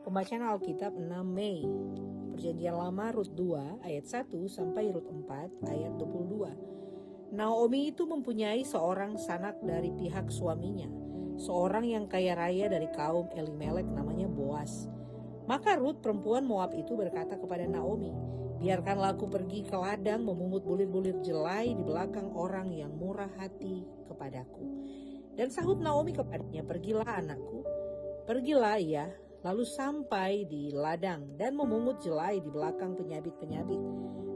Pembacaan Alkitab 6 Mei. Perjanjian Lama Rut 2 ayat 1 sampai Rut 4 ayat 22. Naomi itu mempunyai seorang sanak dari pihak suaminya, seorang yang kaya raya dari kaum Elimelek namanya Boas. Maka Rut perempuan Moab itu berkata kepada Naomi, "Biarkanlah aku pergi ke ladang memungut bulir-bulir jelai di belakang orang yang murah hati kepadaku." Dan sahut Naomi kepadanya, "Pergilah anakku." Pergilah ia, lalu sampai di ladang dan memungut jelai di belakang penyabit-penyabit.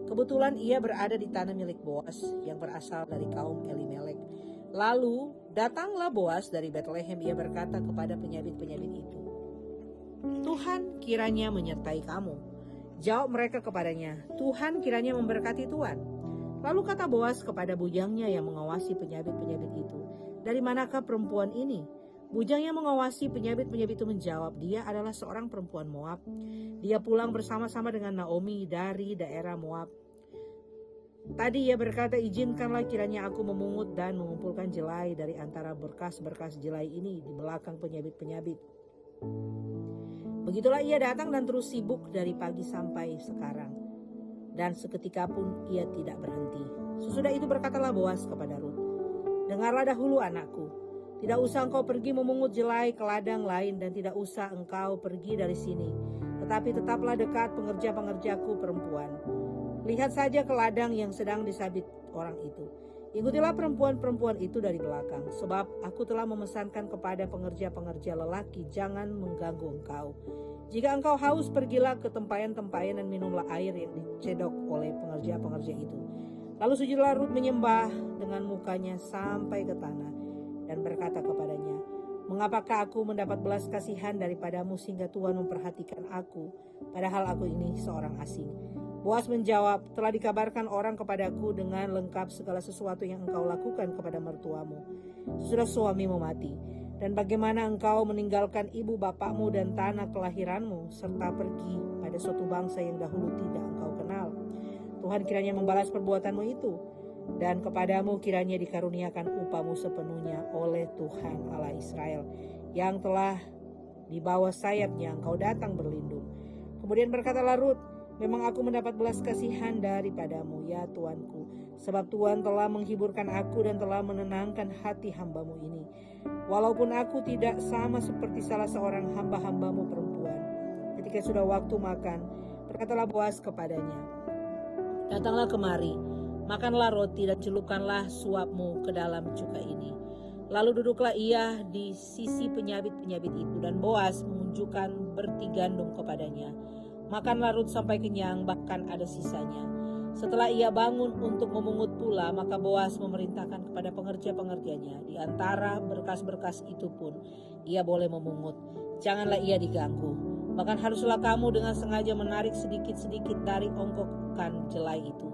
Kebetulan ia berada di tanah milik Boas yang berasal dari kaum Elimelek. Lalu datanglah Boas dari Betlehem, ia berkata kepada penyabit-penyabit itu, "Tuhan kiranya menyertai kamu." Jawab mereka kepadanya, "Tuhan kiranya memberkati Tuhan." Lalu kata Boas kepada bujangnya yang mengawasi penyabit-penyabit itu, "Dari manakah perempuan ini?" Bujang yang mengawasi penyabit-penyabit itu menjawab, "Dia adalah seorang perempuan Moab. Dia pulang bersama-sama dengan Naomi dari daerah Moab. Tadi ia berkata, izinkanlah kiranya aku memungut dan mengumpulkan jelai dari antara berkas-berkas jelai ini di belakang penyabit-penyabit." Begitulah ia datang dan terus sibuk dari pagi sampai sekarang. Dan seketika pun ia tidak berhenti. Sesudah itu berkatalah Boas kepada Rut, "Dengarlah dahulu anakku. Tidak usah engkau pergi memungut jelai ke ladang lain dan tidak usah engkau pergi dari sini. Tetapi tetaplah dekat pengerja-pengerjaku perempuan. Lihat saja ke ladang yang sedang disabit orang itu. Ikutilah perempuan-perempuan itu dari belakang. Sebab aku telah memesankan kepada pengerja-pengerja lelaki, jangan mengganggu engkau. Jika engkau haus, pergilah ke tempayan-tempayan dan minumlah air yang dicedok oleh pengerja-pengerja itu." Lalu sujudilah Rut menyembah dengan mukanya sampai ke tanah dan berkata kepadanya, "Mengapakah aku mendapat belas kasihan daripadamu sehingga Tuhan memperhatikan aku, padahal aku ini seorang asing?" Boas menjawab, "Telah dikabarkan orang kepadaku dengan lengkap segala sesuatu yang engkau lakukan kepada mertuamu sesudah suamimu mati, dan bagaimana engkau meninggalkan ibu bapakmu dan tanah kelahiranmu, serta pergi pada suatu bangsa yang dahulu tidak engkau kenal. Tuhan kiranya membalas perbuatanmu itu, dan kepadamu kiranya dikaruniakan upahmu sepenuhnya oleh Tuhan Allah Israel, yang telah di bawah sayapnya engkau datang berlindung." Kemudian berkatalah Rut, "Memang aku mendapat belas kasihan daripadamu, ya Tuanku, sebab Tuhan telah menghiburkan aku dan telah menenangkan hati hambamu ini. Walaupun aku tidak sama seperti salah seorang hamba-hambamu perempuan." Ketika sudah waktu makan, berkatalah Boas kepadanya, "Datanglah kemari, makanlah roti dan celupkanlah suapmu ke dalam cuka ini." Lalu duduklah ia di sisi penyabit-penyabit itu, dan Boas menunjukkan berti gandum kepadanya. Makanlah Rut sampai kenyang, bahkan ada sisanya. Setelah ia bangun untuk memungut pula, maka Boas memerintahkan kepada pengerja-pengerjanya, di antara berkas-berkas itu pun ia boleh memungut. Janganlah ia diganggu. Bahkan haruslah kamu dengan sengaja menarik sedikit-sedikit dari ongkokan jelai itu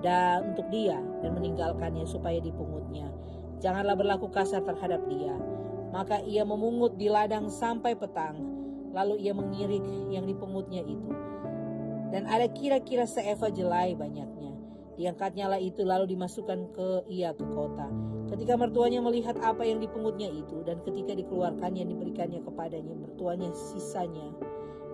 dan untuk dia dan meninggalkannya supaya dipungutnya. Janganlah berlaku kasar terhadap dia. Maka ia memungut di ladang sampai petang. Lalu ia mengirik yang dipungutnya itu, dan ada kira-kira seeva jelai banyaknya. Diangkatnya lah itu lalu dimasukkan ke kota. Ketika mertuanya melihat apa yang dipungutnya itu, dan ketika dikeluarkannya diberikannya kepadanya mertuanya sisanya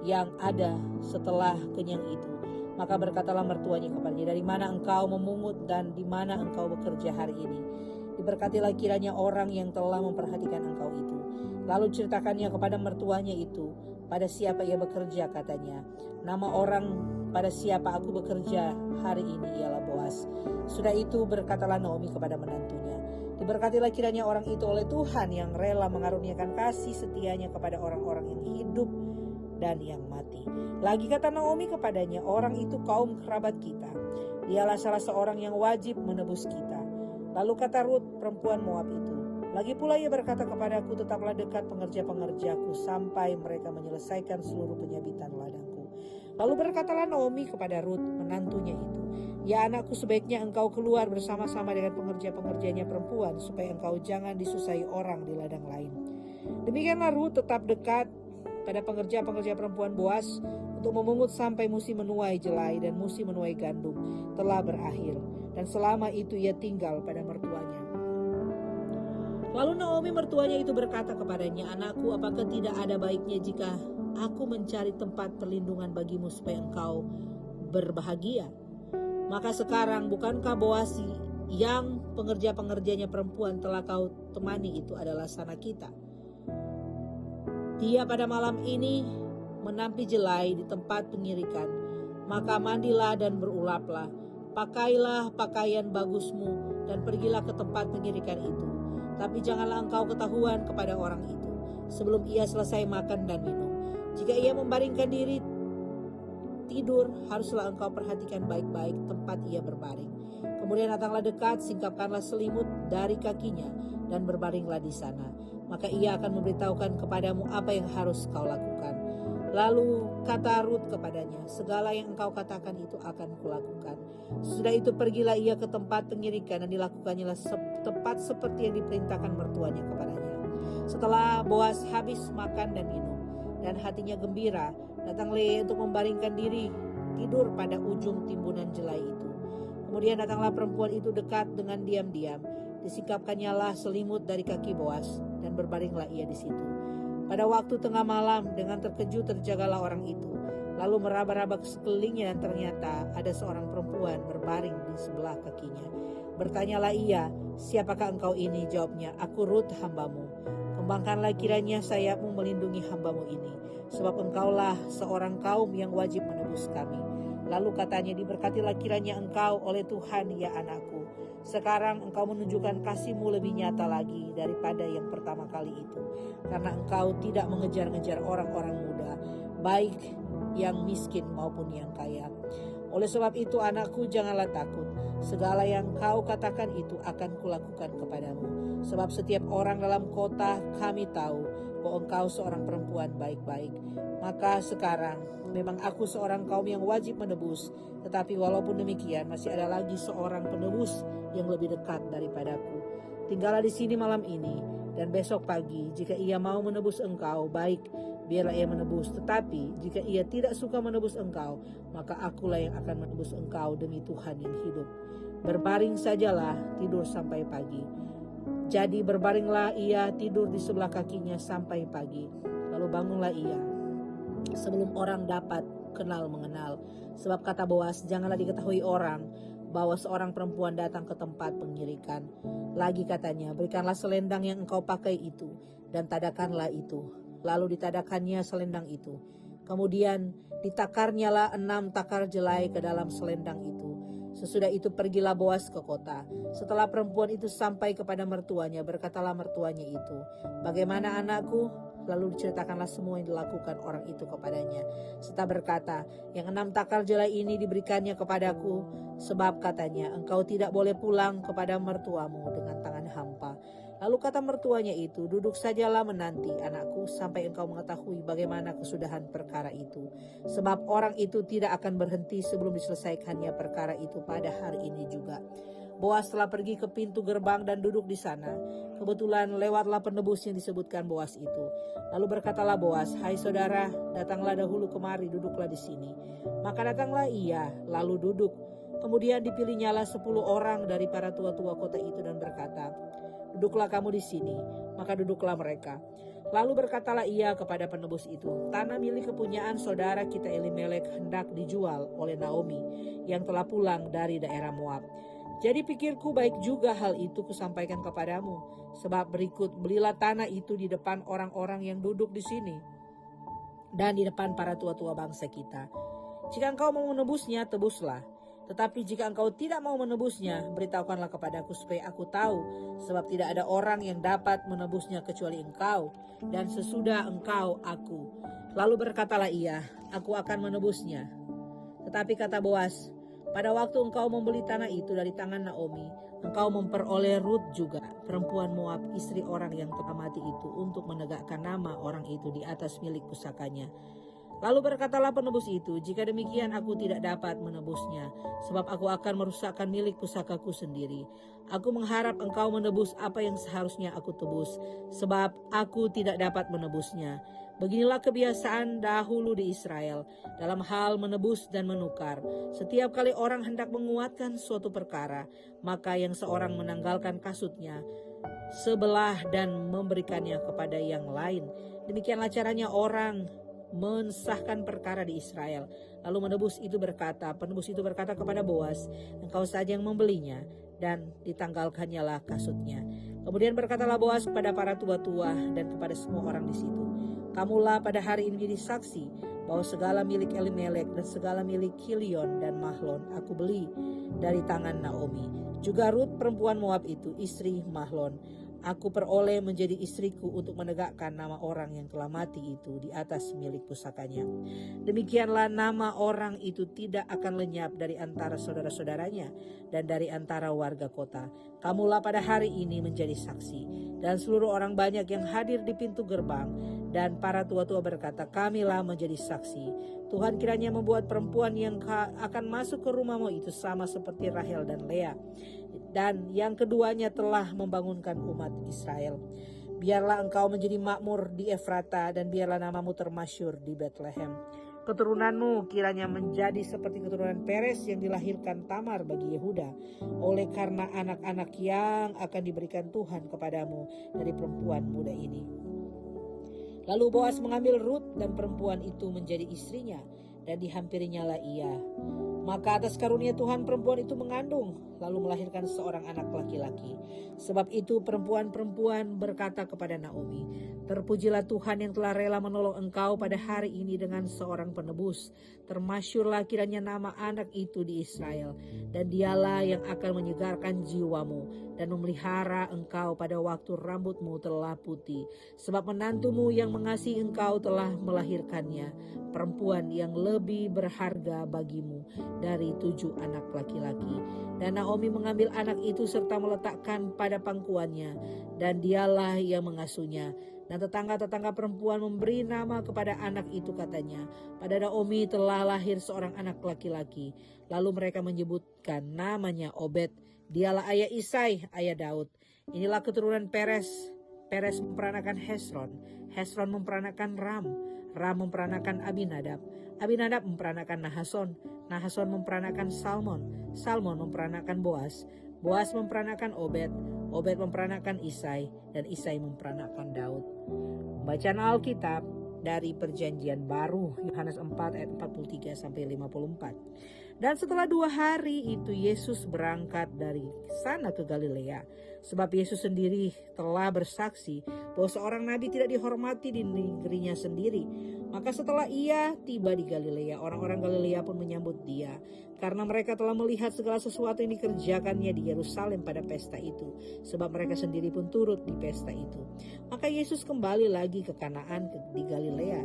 yang ada setelah kenyang itu, maka berkatalah mertuanya kepadanya, "Dari mana engkau memungut dan di mana engkau bekerja hari ini? Diberkatilah kiranya orang yang telah memperhatikan engkau itu." Lalu ceritakannya kepada mertuanya itu, pada siapa ia bekerja, katanya, "Nama orang pada siapa aku bekerja hari ini ialah Boas." Sudah itu berkatalah Naomi kepada menantunya, "Diberkatilah kiranya orang itu oleh Tuhan yang rela mengaruniakan kasih setianya kepada orang-orang yang hidup dan yang mati." Lagi kata Naomi kepadanya, "Orang itu kaum kerabat kita. Dialah salah seorang yang wajib menebus kita." Lalu kata Rut perempuan Moab itu, "Lagi pula ia berkata kepadaku, tetaplah dekat pengerja-pengerjaku sampai mereka menyelesaikan seluruh penyabitan ladangku." Lalu berkatalah Naomi kepada Rut menantunya itu, "Ya anakku, sebaiknya engkau keluar bersama-sama dengan pengerja-pengerjanya perempuan, supaya engkau jangan disusahi orang di ladang lain." Demikianlah Rut tetap dekat pada pengerja-pengerja perempuan Boas untuk memungut sampai musim menuai jelai dan musim menuai gandum telah berakhir, dan selama itu ia tinggal pada mertuanya. Lalu Naomi mertuanya itu berkata kepadanya, "Anakku, apakah tidak ada baiknya jika aku mencari tempat perlindungan bagimu supaya engkau berbahagia. Maka sekarang bukankah Boas yang pengerja-pengerjanya perempuan telah kau temani itu adalah sanak kita? Dia pada malam ini menampi jelai di tempat pengirikan. Maka mandilah dan berulaplah, pakailah pakaian bagusmu dan pergilah ke tempat pengirikan itu. Tapi janganlah engkau ketahuan kepada orang itu sebelum ia selesai makan dan minum. Jika ia membaringkan diri tidur, haruslah engkau perhatikan baik-baik tempat ia berbaring. Kemudian datanglah dekat, singkapkanlah selimut dari kakinya dan berbaringlah di sana. Maka ia akan memberitahukan kepadamu apa yang harus kau lakukan. Lalu kata Rut kepadanya, segala yang engkau katakan itu akan kulakukan. Sesudah itu pergilah ia ke tempat pengirikan dan dilakukannya tepat seperti yang diperintahkan mertuanya kepadanya. Setelah Boas habis makan dan minum dan hatinya gembira, datanglah ia untuk membaringkan diri tidur pada ujung timbunan jelai itu. Kemudian datanglah perempuan itu dekat dengan diam-diam, disingkapkannya lah selimut dari kaki Boas dan berbaringlah ia di situ. Pada waktu tengah malam dengan terkejut terjagalah orang itu, lalu meraba-raba ke sekelilingnya dan ternyata ada seorang perempuan berbaring di sebelah kakinya. Bertanyalah ia, siapakah engkau ini? Jawabnya, aku Rut hambamu. Kembangkanlah kiranya sayapmu melindungi hambamu ini, sebab engkaulah seorang kaum yang wajib menebus kami. Lalu katanya, diberkatilah kiranya engkau oleh Tuhan ya anakku. Sekarang engkau menunjukkan kasihmu lebih nyata lagi daripada yang pertama kali itu, karena engkau tidak mengejar-ngejar orang-orang muda, baik yang miskin maupun yang kaya. Oleh sebab itu anakku, janganlah takut. Segala yang kau katakan itu akan kulakukan kepadamu. Sebab setiap orang dalam kota kami tahu bahwa engkau seorang perempuan baik-baik. Maka sekarang memang aku seorang kaum yang wajib menebus, tetapi walaupun demikian masih ada lagi seorang penebus yang lebih dekat daripadaku. Tinggallah di sini malam ini, dan besok pagi jika ia mau menebus engkau, baik, biarlah ia menebus. Tetapi jika ia tidak suka menebus engkau, maka akulah yang akan menebus engkau demi Tuhan yang hidup. Berbaring sajalah, tidur sampai pagi. Jadi berbaringlah ia tidur di sebelah kakinya sampai pagi. Lalu bangunlah ia sebelum orang dapat kenal mengenal. Sebab kata Boas, janganlah diketahui orang bahwa seorang perempuan datang ke tempat pengirikan. Lagi katanya, berikanlah selendang yang engkau pakai itu dan tadakanlah itu. Lalu ditadakannya selendang itu. Kemudian ditakarnyalah 6 takar jelai ke dalam selendang itu. Sesudah itu pergilah Boas ke kota. Setelah perempuan itu sampai kepada mertuanya, berkatalah mertuanya itu, bagaimana anakku? Lalu diceritakanlah semua yang dilakukan orang itu kepadanya. Serta berkata, yang 6 takar jelai ini diberikannya kepadaku, sebab katanya, engkau tidak boleh pulang kepada mertuamu dengan tangan hampa. Lalu kata mertuanya itu, duduk sajalah menanti anakku sampai engkau mengetahui bagaimana kesudahan perkara itu. Sebab orang itu tidak akan berhenti sebelum diselesaikannya perkara itu pada hari ini juga. Boas telah pergi ke pintu gerbang dan duduk di sana. Kebetulan lewatlah penebus yang disebutkan Boas itu. Lalu berkatalah Boas, hai saudara, datanglah dahulu kemari, duduklah di sini. Maka datanglah ia, lalu duduk. Kemudian dipilihnyalah 10 orang dari para tua-tua kota itu dan berkata, duduklah kamu di sini. Maka duduklah mereka. Lalu berkatalah ia kepada penebus itu, tanah milik kepunyaan saudara kita Elimelek hendak dijual oleh Naomi yang telah pulang dari daerah Moab. Jadi pikirku baik juga hal itu kusampaikan kepadamu, sebab berikut belilah tanah itu di depan orang-orang yang duduk di sini dan di depan para tua-tua bangsa kita. Jika engkau mau menebusnya, tebuslah. Tetapi jika engkau tidak mau menebusnya, beritahukanlah kepadaku supaya aku tahu, sebab tidak ada orang yang dapat menebusnya kecuali engkau, dan sesudah engkau aku. Lalu berkatalah ia, aku akan menebusnya. Tetapi kata Boas, pada waktu engkau membeli tanah itu dari tangan Naomi, engkau memperoleh Rut juga, perempuan Moab, istri orang yang telah mati itu, untuk menegakkan nama orang itu di atas milik pusakanya. Lalu berkatalah penebus itu, jika demikian aku tidak dapat menebusnya, sebab aku akan merusakkan milik pusakaku sendiri. Aku mengharap engkau menebus apa yang seharusnya aku tebus, sebab aku tidak dapat menebusnya. Beginilah kebiasaan dahulu di Israel, dalam hal menebus dan menukar. Setiap kali orang hendak menguatkan suatu perkara, maka yang seorang menanggalkan kasutnya sebelah dan memberikannya kepada yang lain. Demikianlah caranya orang mensahkan perkara di Israel. Lalu penebus itu berkata kepada Boas, engkau saja yang membelinya, dan ditanggalkannya lah kasutnya. Kemudian berkatalah Boas kepada para tua-tua dan kepada semua orang di situ, kamulah pada hari ini menjadi saksi bahwa segala milik Elimelek dan segala milik Kilion dan Mahlon aku beli dari tangan Naomi. Juga Rut perempuan Moab itu, istri Mahlon, aku peroleh menjadi istriku untuk menegakkan nama orang yang telah mati itu di atas milik pusakanya. Demikianlah nama orang itu tidak akan lenyap dari antara saudara-saudaranya dan dari antara warga kota. Kamulah pada hari ini menjadi saksi. Dan seluruh orang banyak yang hadir di pintu gerbang dan para tua-tua berkata, kamilah menjadi saksi. Tuhan kiranya membuat perempuan yang akan masuk ke rumahmu itu sama seperti Rahel dan Lea, dan yang keduanya telah membangunkan umat Israel. Biarlah engkau menjadi makmur di Efrata, dan biarlah namamu termasyur di Betlehem. Keturunanmu kiranya menjadi seperti keturunan Peres yang dilahirkan Tamar bagi Yehuda, oleh karena anak-anak yang akan diberikan Tuhan kepadamu dari perempuan muda ini. Lalu Boas mengambil Rut dan perempuan itu menjadi istrinya, dan dihampirinya lah ia. Maka atas karunia Tuhan perempuan itu mengandung, lalu melahirkan seorang anak laki-laki. Sebab itu perempuan-perempuan berkata kepada Naomi, terpujilah Tuhan yang telah rela menolong engkau pada hari ini dengan seorang penebus. Termasyurlah kiranya nama anak itu di Israel, dan dialah yang akan menyegarkan jiwamu dan memelihara engkau pada waktu rambutmu telah putih. Sebab menantumu yang mengasihi engkau telah melahirkannya, perempuan yang lebih berharga bagimu dari 7 anak laki-laki. Dan Naomi mengambil anak itu serta meletakkan pada pangkuannya, dan dialah yang mengasuhnya. Dan tetangga-tetangga perempuan memberi nama kepada anak itu, katanya, pada Naomi telah lahir seorang anak laki-laki. Lalu mereka menyebutkan namanya Obed. Dialah ayah Isai, ayah Daud. Inilah keturunan Peres. Peres memperanakan Hesron. Hesron memperanakan Ram. Ram memperanakan Abinadab. Abinadab memperanakan Nahason. Nahason memperanakan Salmon. Salmon memperanakan Boas. Boas memperanakan Obed. Obed memperanakan Isai, dan Isai memperanakan Daud. Bacaan Alkitab dari Perjanjian Baru, Yohanes 4 ayat 43 sampai 54. Dan setelah 2 hari itu Yesus berangkat dari sana ke Galilea, sebab Yesus sendiri telah bersaksi bahwa seorang nabi tidak dihormati di negerinya sendiri. Maka setelah ia tiba di Galilea, orang-orang Galilea pun menyambut dia, karena mereka telah melihat segala sesuatu yang dikerjakannya di Yerusalem pada pesta itu, sebab mereka sendiri pun turut di pesta itu. Maka Yesus kembali lagi ke Kanaan di Galilea,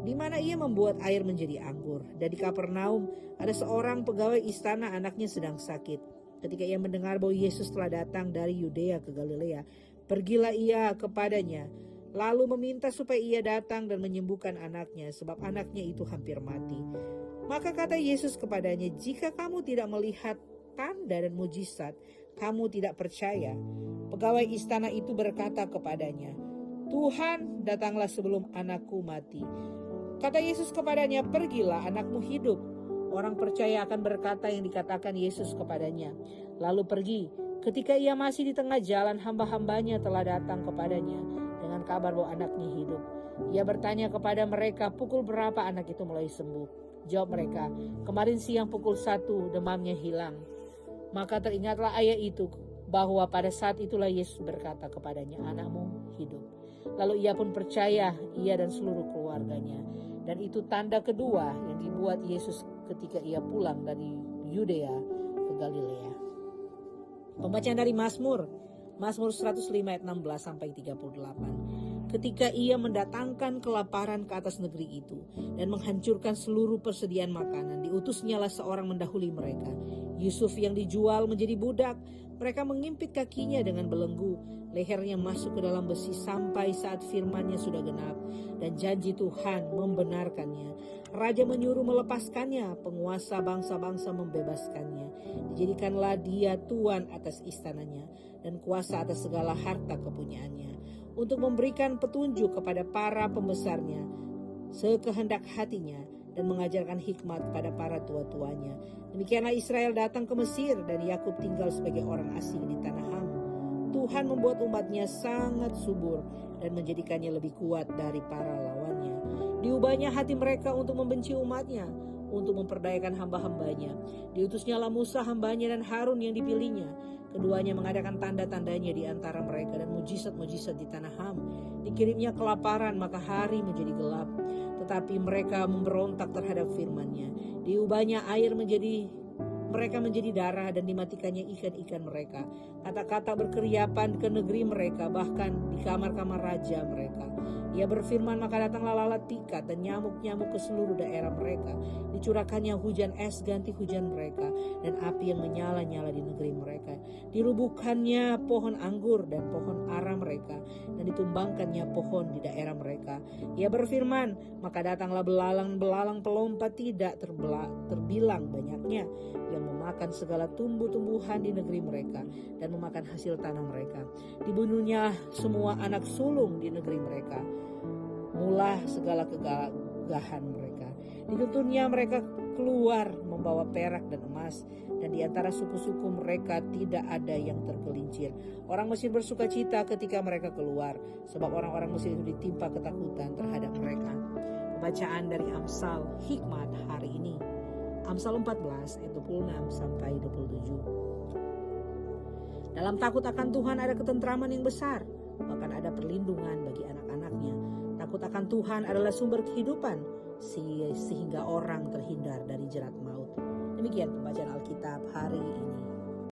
di mana ia membuat air menjadi anggur. Dan di Kapernaum ada seorang pegawai istana, anaknya sedang sakit. Ketika ia mendengar bahwa Yesus telah datang dari Yudea ke Galilea, pergilah ia kepadanya, lalu meminta supaya ia datang dan menyembuhkan anaknya, sebab anaknya itu hampir mati. Maka kata Yesus kepadanya, jika kamu tidak melihat tanda dan mujizat, kamu tidak percaya. Pegawai istana itu berkata kepadanya, Tuhan, datanglah sebelum anakku mati. Kata Yesus kepadanya, pergilah, anakmu hidup. Orang percaya akan berkata yang dikatakan Yesus kepadanya. Lalu pergi. Ketika ia masih di tengah jalan, hamba-hambanya telah datang kepadanya dengan kabar bahwa anaknya hidup. Ia bertanya kepada mereka, pukul berapa anak itu mulai sembuh? Jawab mereka, kemarin siang pukul 1 demamnya hilang. Maka teringatlah ayah itu bahwa pada saat itulah Yesus berkata kepadanya, anakmu hidup. Lalu ia pun percaya, ia dan seluruh keluarganya. Dan itu tanda kedua yang dibuat Yesus ketika ia pulang dari Yudea ke Galilea. Pembacaan dari Mazmur 105 ayat 16 sampai 38. Ketika ia mendatangkan kelaparan ke atas negeri itu dan menghancurkan seluruh persediaan makanan, diutusnyalah seorang mendahului mereka, Yusuf yang dijual menjadi budak. Mereka mengimpit kakinya dengan belenggu, lehernya masuk ke dalam besi sampai saat firman-Nya sudah genap dan janji Tuhan membenarkannya. Raja menyuruh melepaskannya, penguasa bangsa-bangsa membebaskannya. Dijadikanlah dia tuan atas istananya dan kuasa atas segala harta kepunyaannya, untuk memberikan petunjuk kepada para pembesarnya sekehendak hatinya, dan mengajarkan hikmat kepada para tua-tuanya. Demikianlah Israel datang ke Mesir, dan Yakub tinggal sebagai orang asing di tanah Ham. Tuhan membuat umatnya sangat subur dan menjadikannya lebih kuat dari para lawannya. Diubahnya hati mereka untuk membenci umatnya, untuk memperdayakan hamba-hambanya. Diutusnyalah Musa hambanya dan Harun yang dipilihnya. Keduanya mengadakan tanda-tandanya di antara mereka dan mujizat-mujizat di tanah Ham. Dikirimnya kelaparan, maka hari menjadi gelap. Tetapi mereka memberontak terhadap firman-Nya. Diubahnya air mereka menjadi darah dan dimatikannya ikan-ikan mereka. Kata-kata berkeriapan ke negeri mereka, bahkan di kamar-kamar raja mereka. Ia berfirman, maka datanglah lalat pikat dan nyamuk-nyamuk ke seluruh daerah mereka. Dicurahkannya hujan es ganti hujan mereka, dan api yang menyala-nyala di negeri mereka. Dirubuhkannya pohon anggur dan pohon ara mereka, dan ditumbangkannya pohon di daerah mereka. Ia berfirman, maka datanglah belalang-belalang pelompat tidak terbilang banyaknya, yang memakan segala tumbuh-tumbuhan di negeri mereka dan memakan hasil tanah mereka. Dibunuhnya semua anak sulung di negeri mereka, mula segala kegagahan mereka. Dituntunnya mereka keluar membawa perak dan emas, dan di antara suku-suku mereka tidak ada yang tergelincir. Orang Mesir bersuka cita ketika mereka keluar, sebab orang-orang Mesir itu ditimpa ketakutan terhadap mereka. Bacaan dari Amsal Hikmat hari ini. Amsal 14 ayat 26 sampai 27. Dalam takut akan Tuhan ada ketentraman yang besar, bahkan ada perlindungan bagi anak-anaknya. Takut akan Tuhan adalah sumber kehidupan, sehingga orang terhindar dari jerat maut. Demikian pembacaan Alkitab hari ini.